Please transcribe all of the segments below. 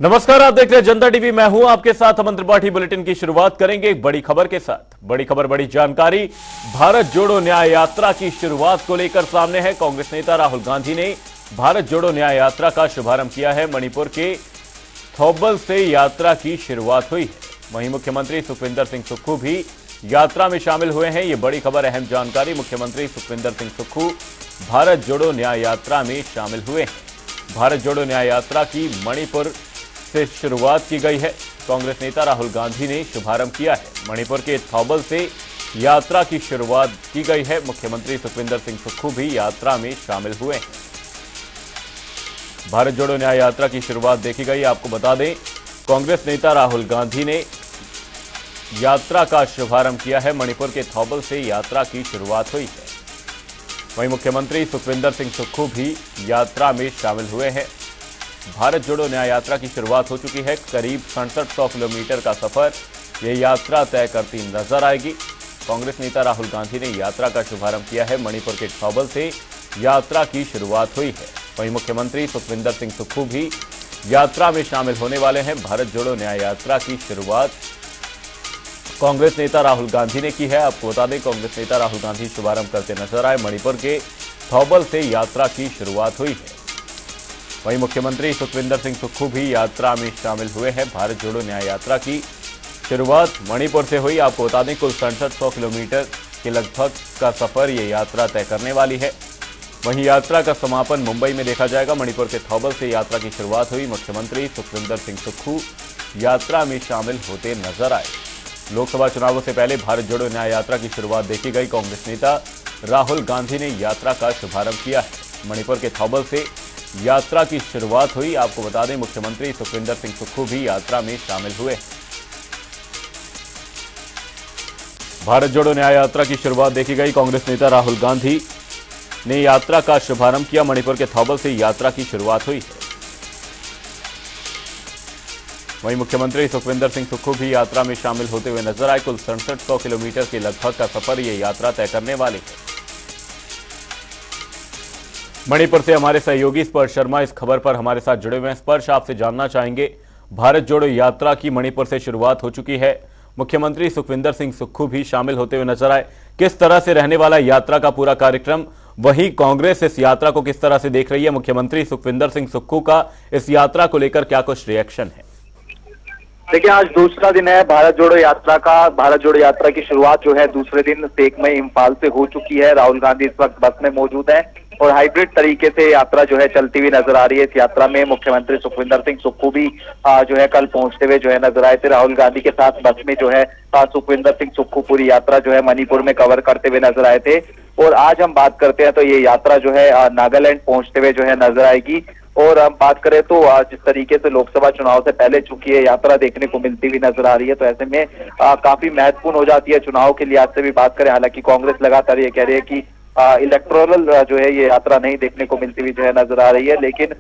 नमस्कार, आप देख रहे हैं जनता टीवी। मैं हूं आपके साथ अमन त्रिपाठी। बुलेटिन की शुरुआत करेंगे एक बड़ी खबर के साथ। बड़ी खबर, बड़ी जानकारी भारत जोड़ो न्याय यात्रा की शुरुआत को लेकर सामने है। कांग्रेस नेता राहुल गांधी ने भारत जोड़ो न्याय यात्रा का शुभारंभ किया है। मणिपुर के थौबल से यात्रा की शुरुआत हुई है। वहीं मुख्यमंत्री सुखविंदर सिंह सुक्खू भी यात्रा में शामिल हुए हैं। ये बड़ी खबर, अहम जानकारी। मुख्यमंत्री सुखविंदर सिंह सुक्खू भारत जोड़ो न्याय यात्रा में शामिल हुए हैं। भारत जोड़ो न्याय यात्रा की मणिपुर से शुरुआत की गई है। कांग्रेस नेता राहुल गांधी ने शुभारंभ किया है। मणिपुर के थौबल से यात्रा की शुरुआत की गई है। मुख्यमंत्री सुखविंदर सिंह सुक्खू भी यात्रा में शामिल हुए हैं। भारत जोड़ो न्याय यात्रा की शुरुआत देखी गई। आपको बता दें, कांग्रेस नेता राहुल गांधी ने यात्रा का शुभारंभ किया है। मणिपुर के थौबल से यात्रा की शुरुआत हुई है। वहीं मुख्यमंत्री सुखविंदर सिंह सुक्खू भी यात्रा में शामिल हुए हैं। भारत जोड़ो न्याय यात्रा की शुरुआत हो चुकी है। करीब 6700 किलोमीटर का सफर ये यात्रा तय करती नजर आएगी। कांग्रेस नेता राहुल गांधी ने यात्रा का शुभारंभ किया है। मणिपुर के थौबल से यात्रा की शुरुआत हुई है। वहीं मुख्यमंत्री सुखविंदर सिंह सुक्खू भी यात्रा में शामिल होने वाले हैं। भारत जोड़ो न्याय यात्रा की शुरुआत कांग्रेस नेता राहुल गांधी ने की है। आपको बता दें, कांग्रेस नेता राहुल गांधी शुभारंभ करते नजर आए। मणिपुर के थौबल से यात्रा की शुरुआत हुई है। वहीं मुख्यमंत्री सुखविंदर सिंह सुक्खू भी यात्रा में शामिल हुए हैं। भारत जोड़ो न्याय यात्रा की शुरुआत मणिपुर से हुई। आपको बता दें, कुल 6700 किलोमीटर के लगभग का सफर ये यात्रा तय करने वाली है। वहीं यात्रा का समापन मुंबई में देखा जाएगा। मणिपुर के थौबल से यात्रा की शुरुआत हुई। मुख्यमंत्री सुखविंदर सिंह सुक्खू यात्रा में शामिल होते नजर आए। लोकसभा चुनावों से पहले भारत जोड़ो न्याय यात्रा की शुरुआत देखी गई। कांग्रेस नेता राहुल गांधी ने यात्रा का शुभारंभ किया है। मणिपुर के थौबल से यात्रा की शुरुआत हुई। आपको बता दें, मुख्यमंत्री सुखविंदर सिंह सुक्खू भी यात्रा में शामिल हुए। भारत जोड़ो न्याय यात्रा की शुरुआत देखी गई। कांग्रेस नेता राहुल गांधी ने यात्रा का शुभारंभ किया। मणिपुर के थौबल से यात्रा की शुरुआत हुई है। वहीं मुख्यमंत्री सुखविंदर सिंह सुक्खू भी यात्रा में शामिल होते हुए नजर आए। कुल 6700 किलोमीटर के लगभग का सफर ये यात्रा तय करने वाली है। मणिपुर से हमारे सहयोगी स्पर्श शर्मा इस खबर पर हमारे साथ जुड़े हुए हैं। स्पर्श, आपसे जानना चाहेंगे, भारत जोड़ो यात्रा की मणिपुर से शुरुआत हो चुकी है। मुख्यमंत्री सुखविंदर सिंह सुक्खू भी शामिल होते हुए नजर आए। किस तरह से रहने वाला यात्रा का पूरा कार्यक्रम, वहीं कांग्रेस इस यात्रा को किस तरह से देख रही है? मुख्यमंत्री सुखविंदर सिंह सुक्खू का इस यात्रा को लेकर क्या कुछ रिएक्शन है? देखिए, आज दूसरा दिन है भारत जोड़ो यात्रा का। भारत जोड़ो यात्रा की शुरुआत जो है दूसरे दिन सेक में इम्फाल से हो चुकी है। राहुल गांधी इस वक्त बस में मौजूद है और हाइब्रिड तरीके से यात्रा जो है चलती हुई नजर आ रही है। इस यात्रा में मुख्यमंत्री सुखविंदर सिंह सुक्खू भी जो है कल पहुंचते हुए जो है नजर आए थे। राहुल गांधी के साथ बस में जो है सुखविंदर सिंह सुक्खू पूरी यात्रा जो है मणिपुर में कवर करते हुए नजर आए थे। और आज हम बात करते हैं तो ये यात्रा जो है नागालैंड पहुंचते हुए जो है नजर आएगी। और हम बात करें तो जिस तरीके से लोकसभा चुनाव से पहले चुकी है यात्रा देखने को मिलती हुई नजर आ रही है, तो ऐसे में काफी महत्वपूर्ण हो जाती है चुनाव के लिहाज से भी बात करें। हालांकि कांग्रेस लगातार ये कह रही है कि इलेक्टोरल जो है ये यात्रा नहीं देखने को मिलती हुई जो है नजर आ रही है। लेकिन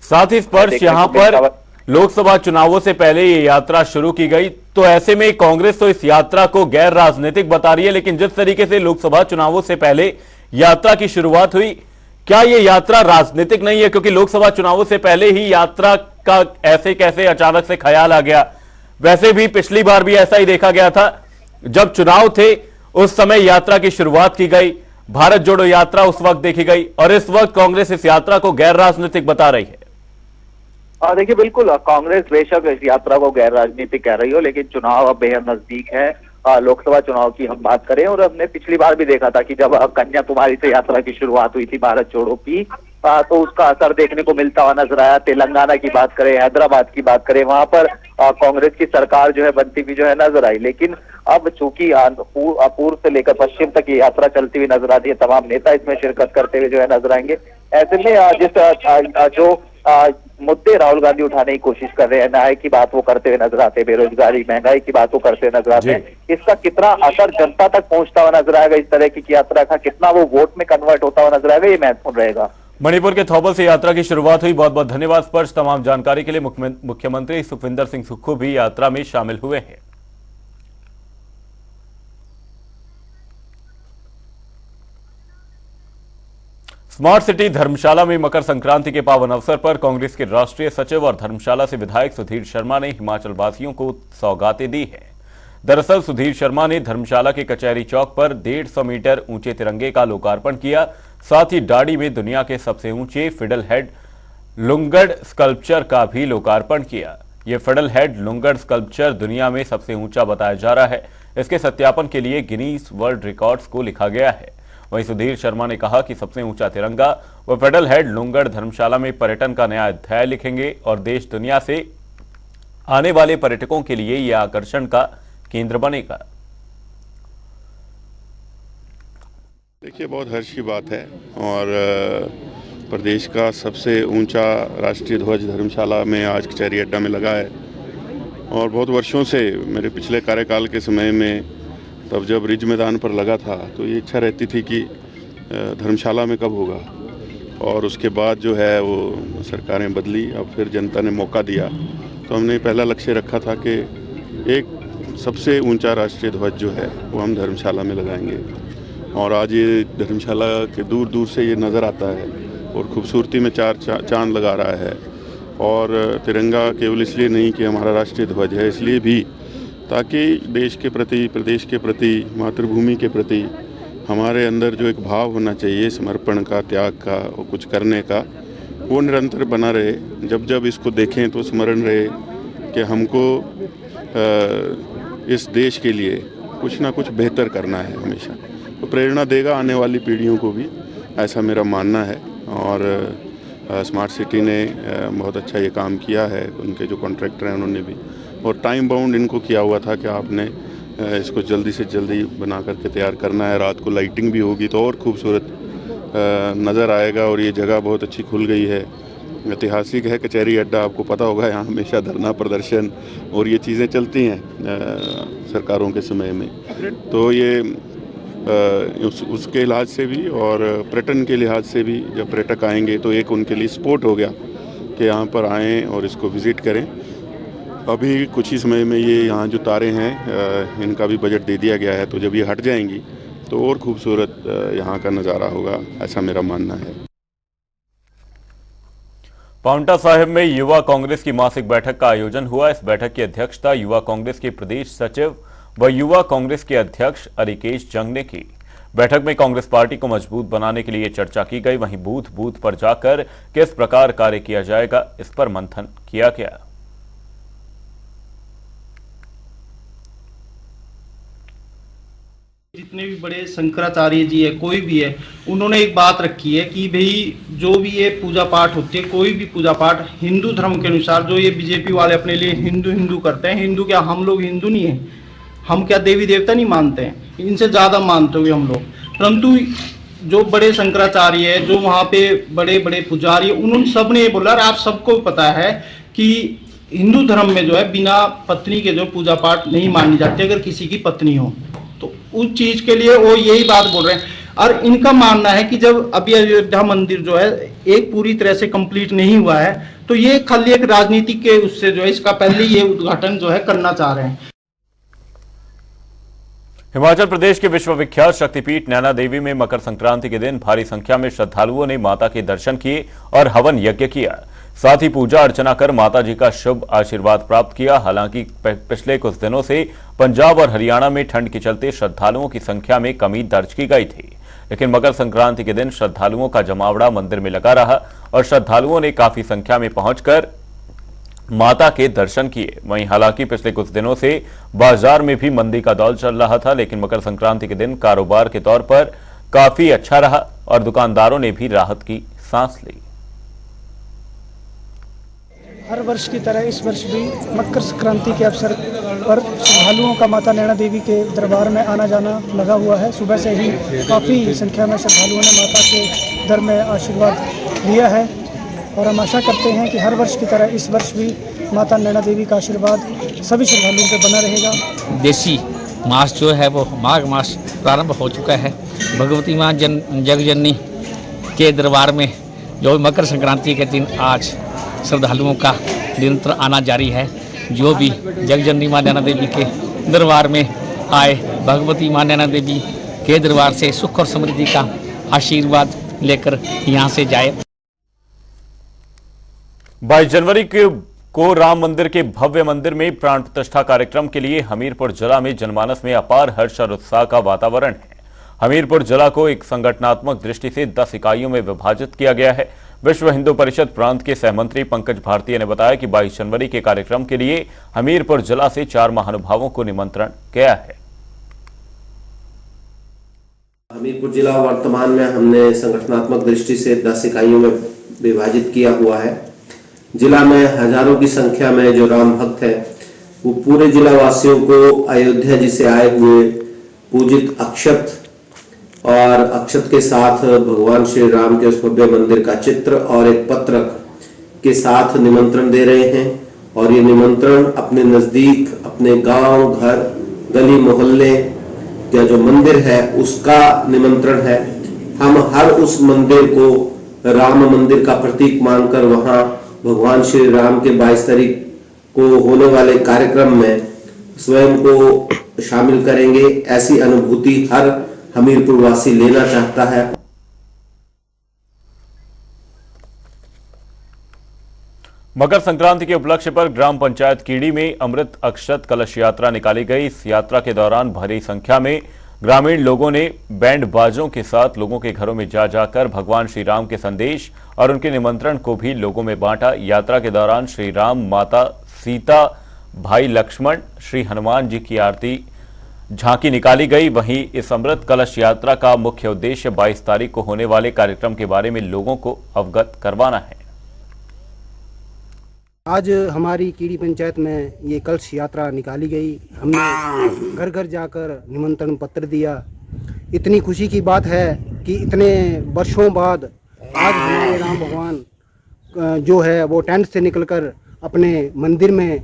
साथ ही स्पर्श, यहां पर लोकसभा चुनावों से पहले ये यात्रा शुरू की गई, तो ऐसे में कांग्रेस तो इस यात्रा को गैर राजनीतिक बता रही है। लेकिन जिस तरीके से लोकसभा चुनावों से पहले यात्रा की शुरुआत हुई, क्या ये यात्रा राजनीतिक नहीं है? क्योंकि लोकसभा चुनावों से पहले ही यात्रा का ऐसे कैसे अचानक से ख्याल आ गया? वैसे भी पिछली बार भी ऐसा ही देखा गया था, जब चुनाव थे उस समय यात्रा की शुरुआत की गई, भारत जोड़ो यात्रा उस वक्त देखी गई, और इस वक्त कांग्रेस इस यात्रा को गैर राजनीतिक बता रही है। देखिए, बिल्कुल कांग्रेस बेशक इस यात्रा को गैर राजनीतिक कह रही हो, लेकिन चुनाव अब बेहद नजदीक है। लोकसभा चुनाव की हम बात करें, और हमने पिछली बार भी देखा था कि जब कन्याकुमारी से यात्रा की शुरुआत हुई थी भारत जोड़ो की, तो उसका असर देखने को मिलता हुआ नजर आया। तेलंगाना की बात करें, हैदराबाद की बात करें, वहां पर कांग्रेस की सरकार जो है बनती हुई जो है नजर आई। लेकिन अब चूंकि पूर्व से लेकर पश्चिम तक ये यात्रा चलती हुई नजर आती है, तमाम नेता इसमें शिरकत करते हुए जो है नजर आएंगे। ऐसे में जिस जो मुद्दे राहुल गांधी उठाने की कोशिश कर रहे हैं, न्याय की बात वो करते हुए नजर आते हैं, बेरोजगारी, महंगाई की बात वो करते हुए नजर आते हैं, इसका कितना असर जनता तक पहुंचता हुआ नजर आएगा, इस तरह की यात्रा का कितना वो वोट में कन्वर्ट होता हुआ नजर आएगा, ये महत्वपूर्ण रहेगा। मणिपुर के थौबल से यात्रा की शुरुआत हुई। बहुत बहुत धन्यवाद स्पर्श, तमाम जानकारी के लिए। मुख्यमंत्री सुखविंदर सिंह सुक्खू भी यात्रा में शामिल हुए हैं। स्मार्ट सिटी धर्मशाला में मकर संक्रांति के पावन अवसर पर कांग्रेस के राष्ट्रीय सचिव और धर्मशाला से विधायक सुधीर शर्मा ने हिमाचल वासियों को सौगातें दी हैं। दरअसल सुधीर शर्मा ने धर्मशाला के कचहरी चौक पर 150 मीटर ऊंचे तिरंगे का लोकार्पण किया। साथ ही डाड़ी में दुनिया के सबसे ऊंचे फिडल हेड लुंगड़ स्कल्पचर का भी लोकार्पण किया। यह फिडल हेड लुंगड़ स्कल्पचर दुनिया में सबसे ऊंचा बताया जा रहा है। इसके सत्यापन के लिए गिनीज वर्ल्ड रिकॉर्ड्स को लिखा गया है। वहीं सुधीर शर्मा ने कहा कि सबसे ऊंचा तिरंगा व फिडल हेड लुंगड़ धर्मशाला में पर्यटन का नया अध्याय लिखेंगे और देश दुनिया से आने वाले पर्यटकों के लिए यह आकर्षण का केंद्र बनेगा। देखिए, बहुत हर्ष की बात है और प्रदेश का सबसे ऊंचा राष्ट्रीय ध्वज धर्मशाला में आज कचहरी अड्डा में लगा है। और बहुत वर्षों से मेरे पिछले कार्यकाल के समय में तब जब रिज मैदान पर लगा था तो ये इच्छा रहती थी कि धर्मशाला में कब होगा, और उसके बाद जो है वो सरकारें बदली, अब फिर जनता ने मौका दिया तो हमने पहला लक्ष्य रखा था कि एक सबसे ऊंचा राष्ट्रीय ध्वज जो है वो हम धर्मशाला में लगाएंगे। और आज ये धर्मशाला के दूर दूर से ये नज़र आता है और खूबसूरती में चार चांद लगा रहा है। और तिरंगा केवल इसलिए नहीं कि हमारा राष्ट्रीय ध्वज है, इसलिए भी ताकि देश के प्रति, प्रदेश के प्रति, मातृभूमि के प्रति हमारे अंदर जो एक भाव होना चाहिए समर्पण का, त्याग का और कुछ करने का, वो निरंतर बना रहे। जब जब इसको देखें तो स्मरण रहे कि हमको इस देश के लिए कुछ ना कुछ बेहतर करना है हमेशा। तो प्रेरणा देगा आने वाली पीढ़ियों को भी, ऐसा मेरा मानना है। और स्मार्ट सिटी ने बहुत अच्छा ये काम किया है, उनके जो कॉन्ट्रैक्टर हैं उन्होंने भी, और टाइम बाउंड इनको किया हुआ था कि आपने इसको जल्दी से जल्दी बना करके तैयार करना है। रात को लाइटिंग भी होगी तो और खूबसूरत नज़र आएगा। और ये जगह बहुत अच्छी खुल गई है, ऐतिहासिक है कचहरी अड्डा, आपको पता होगा यहाँ हमेशा धरना प्रदर्शन और ये चीज़ें चलती हैं सरकारों के समय में। तो ये उसके लिहाज से भी और पर्यटन के लिहाज से भी जब पर्यटक आएंगे तो एक उनके लिए सपोर्ट हो गया कि यहाँ पर आएँ और इसको विज़िट करें। अभी कुछ ही समय में ये यहाँ जो तारे हैं इनका भी बजट दे दिया गया है, तो जब ये हट जाएंगी तो और खूबसूरत यहाँ का नज़ारा होगा, ऐसा मेरा मानना है। पांवटा साहिब में युवा कांग्रेस की मासिक बैठक का आयोजन हुआ। इस बैठक की अध्यक्षता युवा कांग्रेस के प्रदेश सचिव व युवा कांग्रेस के अध्यक्ष अरिकेश जंग ने की। बैठक में कांग्रेस पार्टी को मजबूत बनाने के लिए चर्चा की गई। वहीं बूथ बूथ पर जाकर किस प्रकार कार्य किया जाएगा, इस पर मंथन किया गया। जितने भी बड़े शंकराचार्य जी है, कोई भी है, उन्होंने एक बात रखी है कि भाई जो भी ये पूजा पाठ होती है, कोई भी पूजा पाठ हिंदू धर्म के अनुसार, जो ये बीजेपी वाले अपने लिए हिंदू हिंदू करते हैं, हिंदू क्या, हम लोग हिंदू नहीं है, हम क्या देवी देवता नहीं मानते हैं, इनसे ज़्यादा मानते हुए हम लोग। परंतु जो बड़े शंकराचार्य है, जो वहाँ पे बड़े बड़े पुजारी, उन्होंने सब ने ये बोला, और आप सबको पता है कि हिंदू धर्म में जो है बिना पत्नी के जो पूजा पाठ नहीं मानी जाती अगर किसी की पत्नी हो, तो उस चीज के लिए वो यही बात बोल रहे हैं। और इनका मानना है कि जब अभी अयोध्या मंदिर जो है एक पूरी तरह से कंप्लीट नहीं हुआ है, तो ये खाली एक राजनीति के उससे जो है इसका पहले ये उद्घाटन जो है करना चाह रहे हैं। हिमाचल प्रदेश के विश्वविख्यात शक्तिपीठ नैना देवी में मकर संक्रांति के दिन भारी संख्या में श्रद्धालुओं ने माता के दर्शन किए और हवन यज्ञ किया। साथ ही पूजा अर्चना कर माता जी का शुभ आशीर्वाद प्राप्त किया। हालांकि पिछले कुछ दिनों से पंजाब और हरियाणा में ठंड के चलते श्रद्धालुओं की संख्या में कमी दर्ज की गई थी, लेकिन मकर संक्रांति के दिन श्रद्धालुओं का जमावड़ा मंदिर में लगा रहा और श्रद्धालुओं ने काफी संख्या में पहुंचकर माता के दर्शन किए। वहीं हालांकि पिछले कुछ दिनों से बाजार में भी मंदी का दौर चल रहा था, लेकिन मकर संक्रांति के दिन कारोबार के तौर पर काफी अच्छा रहा और दुकानदारों ने भी राहत की सांस ली। हर वर्ष की तरह इस वर्ष भी मकर संक्रांति के अवसर पर श्रद्धालुओं का माता नैना देवी के दरबार में आना जाना लगा हुआ है। सुबह से ही काफ़ी संख्या में श्रद्धालुओं ने माता के दर में आशीर्वाद लिया है और हम आशा करते हैं कि हर वर्ष की तरह इस वर्ष भी माता नैना देवी का आशीर्वाद सभी श्रद्धालुओं पर बना रहेगा। देसी मास जो है वो माघ मास प्रारंभ हो चुका है। भगवती माँ जगजननी के दरबार में जो मकर संक्रांति के दिन आज श्रद्धालुओं का निरंतर आना जारी है। जो भी जगजननी माँ नैना देवी के दरबार में आए, भगवती माँ नैना देवी के दरबार से सुख और समृद्धि का आशीर्वाद लेकर यहाँ से जाए। 22 जनवरी को राम मंदिर के भव्य मंदिर में प्राण प्रतिष्ठा कार्यक्रम के लिए हमीरपुर जिला में जनमानस में अपार हर्ष और उत्साह का वातावरण है। हमीरपुर जिला को एक संगठनात्मक दृष्टि से 10 इकाइयों में विभाजित किया गया है। विश्व हिंदू परिषद प्रांत के सहमंत्री पंकज भारतीय ने बताया कि 22 जनवरी के कार्यक्रम के लिए हमीरपुर जिला से 4 महानुभावों को निमंत्रण गया है। हमीरपुर जिला वर्तमान में हमने संगठनात्मक दृष्टि से 10 इकाइयों में विभाजित किया हुआ है। जिला में हजारों की संख्या में जो राम भक्त है वो पूरे जिला वासियों को अयोध्या जी से आए हुए पूजित अक्षत और अक्षत के साथ भगवान श्री राम के उस भव्य मंदिर का चित्र और एक पत्र के साथ निमंत्रण दे रहे हैं। और ये निमंत्रण अपने नजदीक, अपने गांव, घर, गली मोहल्ले या जो मंदिर है उसका निमंत्रण है। हम हर उस मंदिर को राम मंदिर का प्रतीक मानकर वहां भगवान श्री राम के 22 तारीख को होने वाले कार्यक्रम में स्वयं को शामिल करेंगे। ऐसी अनुभूति हर हमीरपुर वासी लेना चाहता है। मकर संक्रांति के उपलक्ष्य पर ग्राम पंचायत कीड़ी में अमृत अक्षत कलश यात्रा निकाली गई। इस यात्रा के दौरान भारी संख्या में ग्रामीण लोगों ने बैंड बाजों के साथ लोगों के घरों में जा जाकर भगवान श्री राम के संदेश और उनके निमंत्रण को भी लोगों में बांटा। यात्रा के दौरान श्री राम, माता सीता, भाई लक्ष्मण, श्री हनुमान जी की आरती झांकी निकाली गई। वहीं इस अमृत कलश यात्रा का मुख्य उद्देश्य 22 तारीख को होने वाले कार्यक्रम के बारे में लोगों को अवगत करवाना है। आज हमारी कीड़ी पंचायत में ये कलश यात्रा निकाली गई। हमने घर घर जाकर निमंत्रण पत्र दिया। इतनी खुशी की बात है कि इतने वर्षों बाद आज हमारे राम भगवान जो है वो टेंट से निकलकर अपने मंदिर में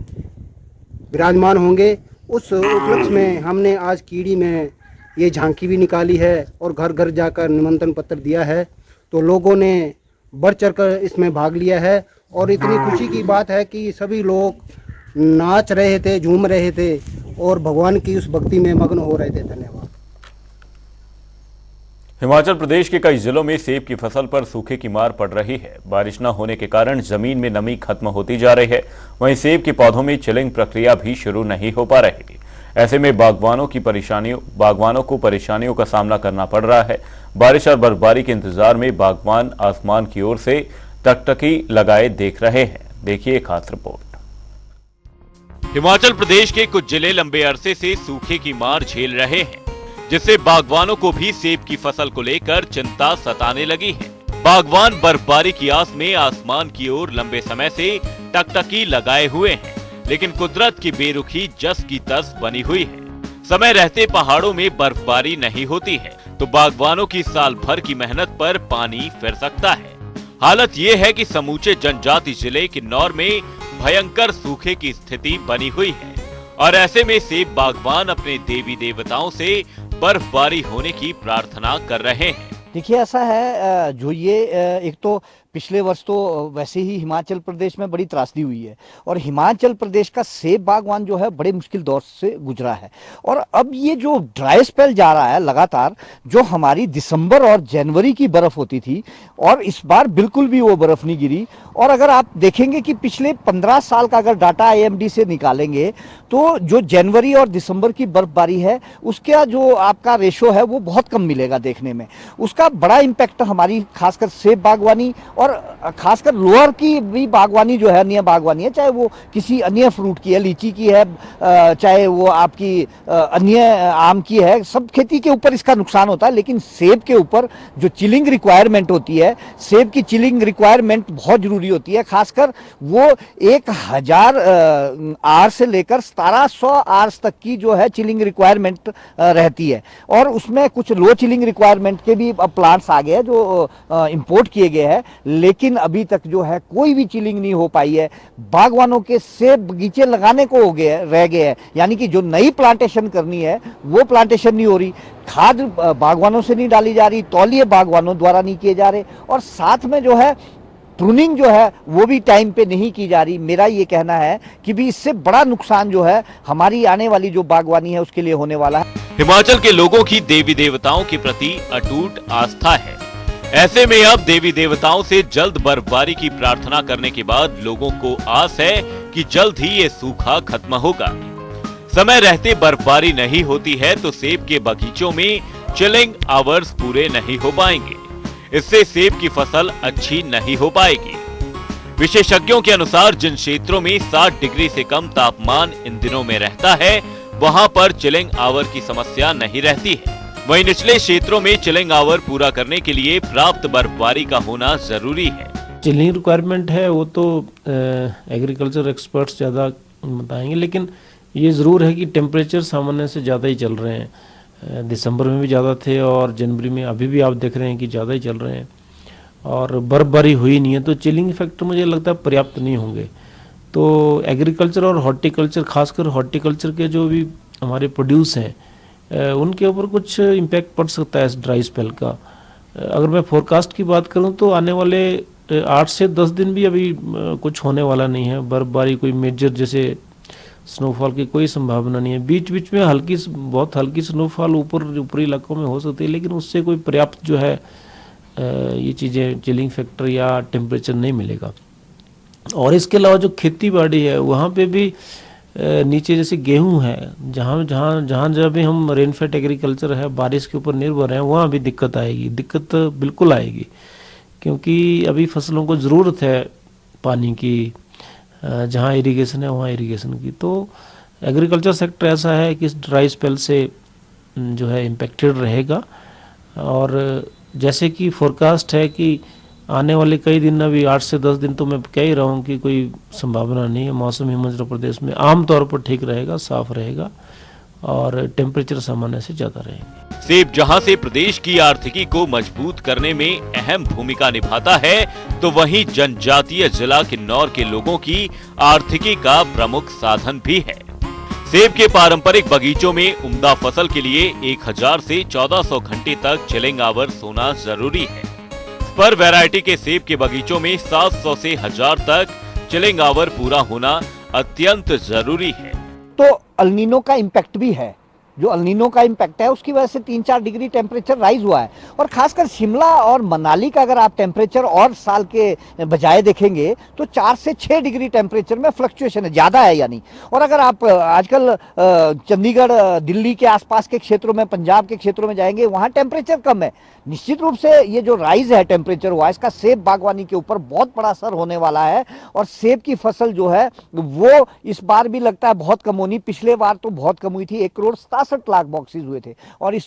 विराजमान होंगे। उस उपलक्ष्य में हमने आज कीड़ी में ये झांकी भी निकाली है और घर घर जाकर निमंत्रण पत्र दिया है। तो लोगों ने बढ़ चढ़कर इसमें भाग लिया है और इतनी खुशी की बात है कि सभी लोग नाच रहे थे, झूम रहे थे और भगवान की उस भक्ति में मग्न हो रहे थे। धन्यवाद। हिमाचल प्रदेश के कई जिलों में सेब की फसल पर सूखे की मार पड़ रही है। बारिश न होने के कारण जमीन में नमी खत्म होती जा रही है। वहीं सेब के पौधों में चिलिंग प्रक्रिया भी शुरू नहीं हो पा रही। ऐसे में बागवानों को परेशानियों का सामना करना पड़ रहा है। बारिश और बर्फबारी के इंतजार में बागवान आसमान की ओर से टकटकी लगाए देख रहे हैं। देखिए खास रिपोर्ट। हिमाचल प्रदेश के कुछ जिले लंबे अरसे से सूखे की मार झेल रहे हैं, जिससे बागवानों को भी सेब की फसल को लेकर चिंता सताने लगी है। बागवान बर्फबारी की आस में आसमान की ओर लंबे समय से टकटकी लगाए हुए हैं, लेकिन कुदरत की बेरुखी जस की तस बनी हुई है। समय रहते पहाड़ों में बर्फबारी नहीं होती है तो बागवानों की साल भर की मेहनत पर पानी फिर सकता है। हालत ये है कि समूचे जनजाति जिले किन्नौर में भयंकर सूखे की स्थिति बनी हुई है और ऐसे में सेब बागवान अपने देवी देवताओं से बर्फबारी होने की प्रार्थना कर रहे हैं। देखिए ऐसा है, जो ये एक तो पिछले वर्ष तो वैसे ही हिमाचल प्रदेश में बड़ी त्रासदी हुई है और हिमाचल प्रदेश का सेब बागवान जो है बड़े मुश्किल दौर से गुजरा है। और अब ये जो ड्राई स्पेल जा रहा है लगातार, जो हमारी दिसंबर और जनवरी की बर्फ होती थी और इस बार बिल्कुल भी वो बर्फ नहीं गिरी। और अगर आप देखेंगे कि पिछले 15 साल का अगर डाटा IMD से निकालेंगे तो जो जनवरी और दिसंबर की बर्फबारी है उसका जो आपका रेशो है वो बहुत कम मिलेगा देखने में। उसका बड़ा इम्पैक्ट हमारी खासकर सेब बागवानी और खासकर लोअर की भी बागवानी जो है, अन्य बागवानी है, चाहे वो किसी अन्य फ्रूट की है, लीची की है, चाहे वो आपकी अन्य आम की है, सब खेती के ऊपर इसका नुकसान होता है। लेकिन सेब के ऊपर जो चिलिंग रिक्वायरमेंट होती है, सेब की चिलिंग रिक्वायरमेंट बहुत जरूरी होती है। खासकर वो 1000 आर से लेकर 1700 आर्स तक की जो है चिलिंग रिक्वायरमेंट रहती है और उसमें कुछ लो चिलिंग रिक्वायरमेंट के भी प्लांट्स आ गए हैं जो इंपोर्ट किए गए हैं, लेकिन अभी तक जो है कोई भी चिलिंग नहीं हो पाई है। बागवानों के सेब बगीचे लगाने को रह गए हैं, यानी कि जो नई प्लांटेशन करनी है वो प्लांटेशन नहीं हो रही। खाद बागवानों से नहीं डाली जा रही, तौलिए बागवानों द्वारा नहीं किए जा रहे और साथ में जो है प्रूनिंग जो है वो भी टाइम पे नहीं की जा रही। मेरा ये कहना है कि भी इससे बड़ा नुकसान जो है हमारी आने वाली जो बागवानी है उसके लिए होने वाला है। हिमाचल के लोगों की देवी देवताओं के प्रति अटूट आस्था है। ऐसे में अब देवी देवताओं से जल्द बर्फबारी की प्रार्थना करने के बाद लोगों को आस है कि जल्द ही ये सूखा खत्म होगा। समय रहते बर्फबारी नहीं होती है तो सेब के बगीचों में चिलिंग आवर्स पूरे नहीं हो पाएंगे। इससे सेब की फसल अच्छी नहीं हो पाएगी। विशेषज्ञों के अनुसार जिन क्षेत्रों में 60 डिग्री से कम तापमान इन दिनों में रहता है वहां पर चिलिंग आवर की समस्या नहीं रहती है। वहीं निचले क्षेत्रों में चिलिंग आवर पूरा करने के लिए प्राप्त बर्फबारी का होना जरूरी है। चिलिंग रिक्वायरमेंट है वो तो एग्रीकल्चर एक्सपर्ट्स ज़्यादा बताएंगे, लेकिन ये ज़रूर है कि टेम्परेचर सामान्य से ज़्यादा ही चल रहे हैं। दिसंबर में भी ज़्यादा थे और जनवरी में अभी भी आप देख रहे हैं कि ज़्यादा ही चल रहे हैं और बर्फबारी हुई नहीं है, तो चिलिंग फैक्टर मुझे लगता है पर्याप्त नहीं होंगे। तो एग्रीकल्चर और हॉर्टिकल्चर, खासकर हॉर्टिकल्चर के जो भी हमारे प्रोड्यूस हैं उनके ऊपर कुछ इम्पैक्ट पड़ सकता है इस ड्राई स्पेल का। अगर मैं फोरकास्ट की बात करूं तो आने वाले 8 से 10 दिन भी अभी कुछ होने वाला नहीं है। बर्फबारी कोई मेजर जैसे स्नोफॉल की कोई संभावना नहीं है। बीच बीच में बहुत हल्की स्नोफॉल ऊपरी इलाकों में हो सकती है, लेकिन उससे कोई पर्याप्त जो है ये चीज़ें चिलिंग फैक्टर या टेम्परेचर नहीं मिलेगा। और इसके अलावा जो खेती बाड़ी है वहाँ पे भी नीचे जैसे गेहूं है, जहाँ भी हम रेनफेड एग्रीकल्चर है, बारिश के ऊपर निर्भर हैं, वहाँ भी दिक्कत आएगी। दिक्कत बिल्कुल आएगी क्योंकि अभी फसलों को ज़रूरत है पानी की। जहाँ इरिगेशन है वहाँ इरिगेशन की। तो एग्रीकल्चर सेक्टर ऐसा है कि इस ड्राई स्पेल से जो है इम्पेक्टेड रहेगा। और जैसे कि फोरकास्ट है कि आने वाले कई दिन, अभी 8 से 10 दिन तो मैं कह ही रहा हूँ कि कोई संभावना नहीं है। मौसम हिमाचल प्रदेश में आमतौर पर ठीक रहेगा, साफ रहेगा और टेम्परेचर सामान्य से ज़्यादा रहेंगे। सेब जहां से प्रदेश की आर्थिकी को मजबूत करने में अहम भूमिका निभाता है तो वहीं जनजातीय जिला किन्नौर के लोगों की आर्थिकी का प्रमुख साधन भी है। सेब के पारंपरिक बगीचों में उम्दा फसल के लिए 1000 से 1400 घंटे तक चिलिंग आवर्स होना जरूरी है। पर वैरायटी के सेब के बगीचों में 700 से 1000 तक चिलिंग आवर पूरा होना अत्यंत जरूरी है। तो अल्नीनो का इम्पैक्ट भी है। जो अल्नीनो का इम्पैक्ट है उसकी वजह से 3-4 डिग्री टेम्परेचर राइज हुआ है। और खासकर शिमला और मनाली का अगर आप टेम्परेचर और साल के बजाय देखेंगे तो 4 से 6 डिग्री टेम्परेचर में फ्लक्चुएशन है, ज़्यादा है यानी। और अगर आप आजकल चंडीगढ़, दिल्ली के आसपास के क्षेत्रों में, पंजाब के क्षेत्रों में जाएंगे, वहाँ टेम्परेचर कम है। निश्चित रूप से ये जो राइज है टेम्परेचर हुआ, इसका सेब बागवानी के ऊपर बहुत बड़ा असर होने वाला है। और सेब की फसल जो है वो इस बार भी लगता है बहुत कम होनी। पिछले बार तो बहुत कम हुई थी, 1,67,00,000 बॉक्सेस हुए थे। और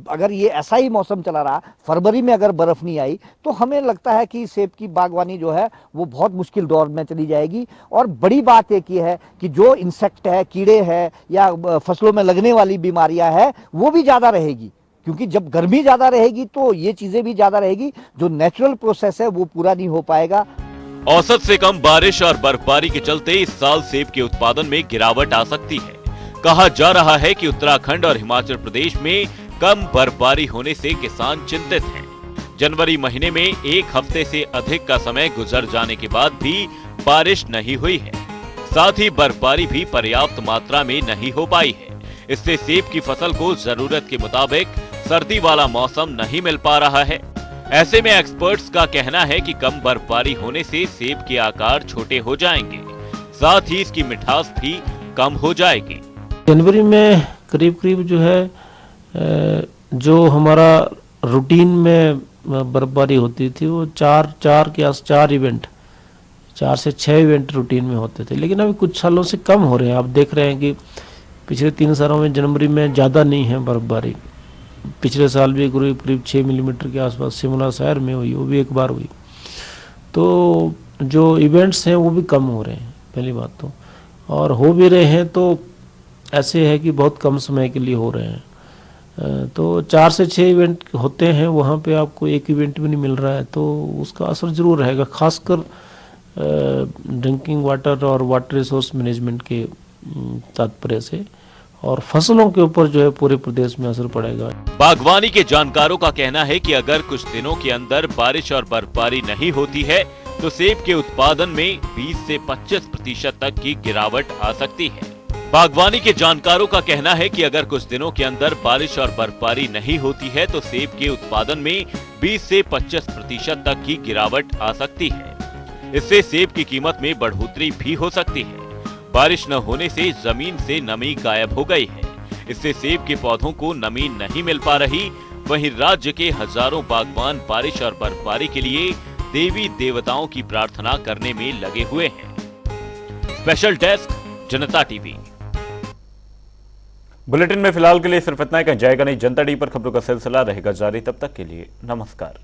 अगर ये ऐसा ही मौसम चला रहा, फरवरी में अगर बर्फ नहीं आई, तो हमें लगता है कि सेब की बागवानी जो है वो बहुत मुश्किल दौर में चली जाएगी। और बड़ी बात एक ये है कि जो इंसेक्ट है, कीड़े हैं या फसलों में लगने वाली बीमारियां है, वो भी ज्यादा रहेगी। क्योंकि जब गर्मी ज्यादा रहेगी तो ये चीजें भी ज्यादा रहेगी। जो नेचुरल प्रोसेस है वो पूरा नहीं हो पाएगा। औसत से कम बारिश और बर्फबारी के चलते इस साल सेब के उत्पादन में गिरावट आ सकती है। कहा जा रहा है कि उत्तराखंड और हिमाचल प्रदेश में कम बर्फबारी होने से किसान चिंतित हैं। जनवरी महीने में 1 हफ्ते से अधिक का समय गुजर जाने के बाद भी बारिश नहीं हुई है। साथ ही बर्फबारी भी पर्याप्त मात्रा में नहीं हो पाई है। इससे सेब की फसल को जरूरत के मुताबिक सर्दी वाला मौसम नहीं मिल पा रहा है। ऐसे में एक्सपर्ट्स का कहना है कि कम बर्फबारी होने से सेब के आकार छोटे हो जाएंगे, साथ ही इसकी मिठास भी कम हो जाएगी। जनवरी में करीब जो है जो हमारा रूटीन में बर्फबारी होती थी वो 4 इवेंट, 4 से 6 इवेंट रूटीन में होते थे। लेकिन अभी कुछ सालों से कम हो रहे हैं। आप देख रहे हैं कि पिछले 3 सालों में जनवरी में ज़्यादा नहीं है बर्फबारी। पिछले साल भी करीब 6 मिलीमीटर के आसपास शिमला शहर में हुई, वो भी एक बार हुई। तो जो इवेंट्स हैं वो भी कम हो रहे हैं, पहली बात तो। और हो भी रहे हैं तो ऐसे है कि बहुत कम समय के लिए हो रहे हैं। तो 4 से 6 इवेंट होते हैं, वहाँ पे आपको एक इवेंट भी नहीं मिल रहा है, तो उसका असर ज़रूर रहेगा, खासकर ड्रिंकिंग वाटर और वाटर रिसोर्स मैनेजमेंट के तात्पर्य से। और फसलों के ऊपर जो है पूरे प्रदेश में असर पड़ेगा। बागवानी के जानकारों का कहना है कि अगर कुछ दिनों के अंदर बारिश और बर्फबारी नहीं होती है तो सेब के उत्पादन में 20 से 25% तक की गिरावट आ सकती है। बागवानी के जानकारों का कहना है कि अगर कुछ दिनों के अंदर बारिश और बर्फबारी नहीं होती है तो सेब के उत्पादन में 20 से 25% तक की गिरावट आ सकती है। इससे सेब की कीमत में बढ़ोतरी भी हो सकती है। बारिश न होने से जमीन से नमी गायब हो गई है। इससे सेब के पौधों को नमी नहीं मिल पा रही। वहीं राज्य के हजारों बागवान बारिश और बर्फबारी के लिए देवी देवताओं की प्रार्थना करने में लगे हुए हैं। स्पेशल डेस्क, जनता टीवी। बुलेटिन में फिलहाल के लिए सिर्फ इतना ही। कहीं जाएगा नहीं। जनता टीवी पर खबरों का सिलसिला रहेगा जारी। तब तक के लिए नमस्कार।